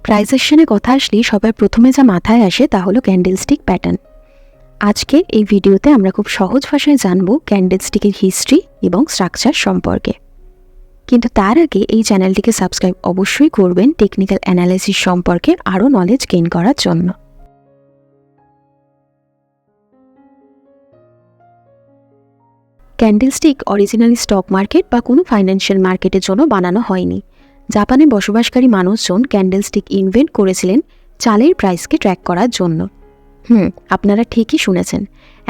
Price অ্যাকশনে কথা আসলেই সবার প্রথমে যা মাথায় আসে তা হলো ক্যান্ডেলস্টিক প্যাটার্ন। আজকে এই ভিডিওতে আমরা খুব সহজ ভাষায় জানব ক্যান্ডেলস্টিকের হিস্ট্রি এবং স্ট্রাকচার সম্পর্কে। কিন্তু তার আগে এই চ্যানেলটিকে সাবস্ক্রাইব অবশ্যই করবেন টেকনিক্যাল অ্যানালাইসিস সম্পর্কে আরও নলেজ গেইন করার জন্য। ক্যান্ডেলস্টিক অরিজিনালি স্টক মার্কেট বা কোনো ফাইন্যান্সিয়াল মার্কেটের জন্য বানানো হয়নি। জাপানে বসবাসকারী মানুষজন ক্যান্ডেলস্টিক ইনভেন্ট করেছিলেন চালের প্রাইসকে ট্র্যাক করার জন্য। আপনারা ঠিকই শুনেছেন।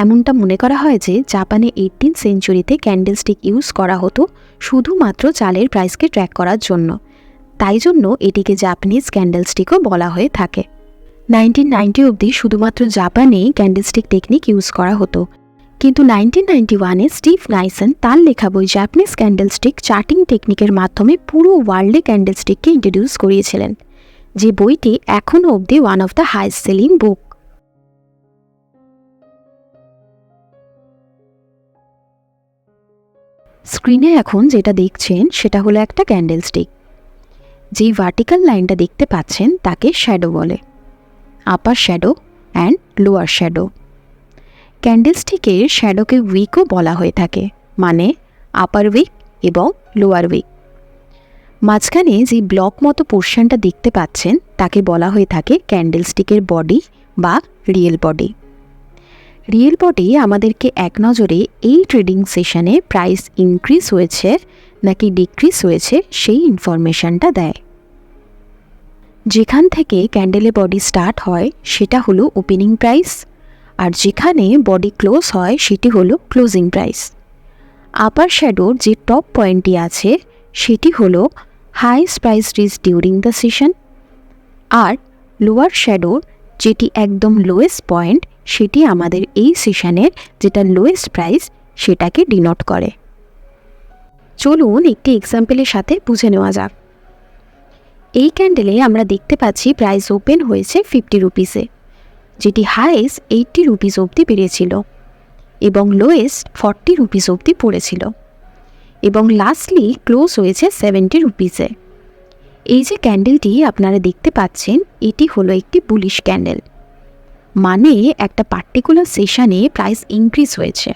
এমনটা মনে করা হয় যে জাপানে 18th সেঞ্চুরিতে ক্যান্ডেলস্টিক ইউজ করা হতো শুধুমাত্র চালের প্রাইসকে ট্র্যাক করার জন্য। তাই জন্য এটিকে জাপানিজ ক্যান্ডেলস্টিকও বলা হয়ে থাকে। 1990 অবধি শুধুমাত্র জাপানেই ক্যান্ডেলস্টিক টেকনিক ইউজ করা হতো, কিন্তু 1991-এ স্টিভ নাইসন তার লেখা বই জাপানিজ ক্যান্ডেলস্টিক চার্টিং টেকনিকের মাধ্যমে পুরো ওয়ার্ল্ডে ক্যান্ডেলস্টিককে ইন্ট্রোডিউস করিয়েছিলেন, যে বইটি এখনও অবধি one of the highest selling book. স্ক্রিনে এখন যেটা দেখছেন সেটা হলো একটা ক্যান্ডেলস্টিক। যেই ভার্টিক্যাল লাইনটা দেখতে পাচ্ছেন তাকে শ্যাডো বলে, আপার শ্যাডো অ্যান্ড লোয়ার শ্যাডো। ক্যান্ডেলস্টিকের শ্যাডোকে উইকও বলা হয়ে থাকে, মানে আপার উইক এবং লোয়ার উইক। মাঝখানে যে ব্লক মতো পোর্শনটা দেখতে পাচ্ছেন তাকে বলা হয়ে থাকে ক্যান্ডেলস্টিকের বডি বা রিয়েল বডি। রিয়েল বডি আমাদেরকে এক নজরে এই ট্রেডিং সেশনে প্রাইস ইনক্রিজ হয়েছে নাকি ডিক্রিজ হয়েছে সেই ইনফরমেশনটা দেয়। যেখান থেকে ক্যান্ডেলের বডি স্টার্ট হয় সেটা হলো ওপেনিং প্রাইস, আর যেখানে বডি ক্লোজ হয় সেটি হলো ক্লোজিং প্রাইস। আপার শ্যাডোর যে টপ পয়েন্টটি আছে সেটি হলো highest price reach during the session, আর লোয়ার শ্যাডোর যেটি একদম লোয়েস্ট পয়েন্ট সেটি আমাদের এই সেশনের যেটা লোয়েস্ট প্রাইস সেটাকে ডিনোট করে। চলুন একটি এক্সাম্পলের সাথে বুঝে নেওয়া যাক। এই ক্যান্ডেলে আমরা দেখতে পাচ্ছি প্রাইস ওপেন হয়েছে 50 রুপিসে, যেটি হাইয়েস্ট 80 রুপিস অবধি বেড়েছিল এবং লোয়েস্ট 40 রুপিস অবধি পড়েছিল এবং লাস্টলি ক্লোজ হয়েছে 70 রুপিসে। এই যে ক্যান্ডেলটি আপনারা দেখতে পাচ্ছেন এটি হলো একটি বুলিশ ক্যান্ডেল, মানে একটা পার্টিকুলার সেশনে প্রাইস ইনক্রিজ হয়েছে,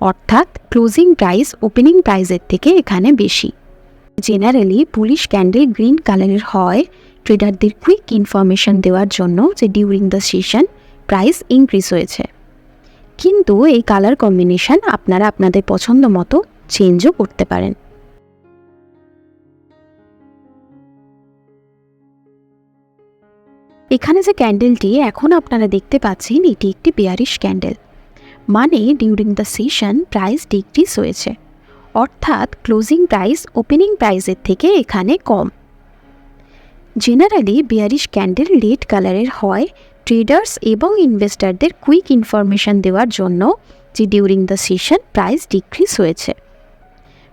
অর্থাৎ ক্লোজিং প্রাইস ওপেনিং প্রাইসের থেকে এখানে বেশি। জেনারেলি বুলিশ ক্যান্ডেল গ্রিন কালারের হয় ট্রেডারদের কুইক ইনফরমেশন দেওয়ার জন্য যে during the session price increase হয়েছে, কিন্তু এই কালার কম্বিনেশন আপনারা আপনাদের পছন্দ মতো চেঞ্জও করতে পারেন। এখানে যে ক্যান্ডেলটি এখন আপনারা দেখতে পাচ্ছেন এটি একটি বেয়ারিশ ক্যান্ডেল, মানে during the session price decrease হয়েছে, অর্থাৎ ক্লোজিং প্রাইস ওপেনিং প্রাইসের থেকে এখানে কম। জেনারেলি বেয়ারিশ ক্যান্ডেল রেড কালারের হয় ট্রেডার্স এবং ইনভেস্টারদের কুইক ইনফরমেশন দেওয়ার জন্য যে during the session price decrease হয়েছে।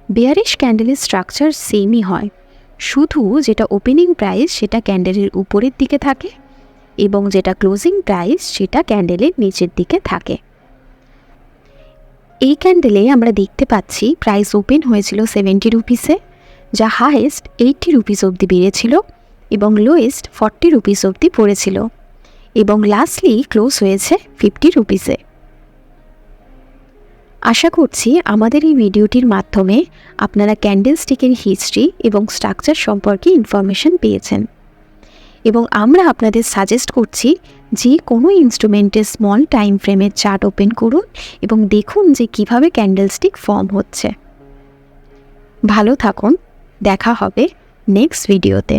বেয়ারিশ ক্যান্ডেলের স্ট্রাকচার সেমই হয়, শুধু যেটা ওপেনিং প্রাইস সেটা ক্যান্ডেলের উপরের দিকে থাকে এবং যেটা ক্লোজিং প্রাইস সেটা ক্যান্ডেলের নিচের দিকে থাকে। এই ক্যান্ডেলে আমরা দেখতে পাচ্ছি প্রাইস ওপেন হয়েছিল 70 রুপিসে, যা হাইয়েস্ট 80 রুপিস অবধি বেড়েছিল এবং লোয়েস্ট 40 রুপিস অবধি পড়েছিল এবং লাস্টলি ক্লোজ হয়েছে 50 রুপিসে। আশা করছি আমাদের এই ভিডিওটির মাধ্যমে আপনারা ক্যান্ডেলস্টিকের হিস্ট্রি এবং স্ট্রাকচার সম্পর্কে ইনফরমেশন পেয়েছেন, এবং আমরা আপনাদের সাজেস্ট করছি যে কোনো ইনস্ট্রুমেন্টের স্মল টাইম ফ্রেমের চার্ট ওপেন করুন এবং দেখুন যে কিভাবে ক্যান্ডেলস্টিক ফর্ম হচ্ছে। ভালো থাকুন, দেখা হবে নেক্সট ভিডিওতে।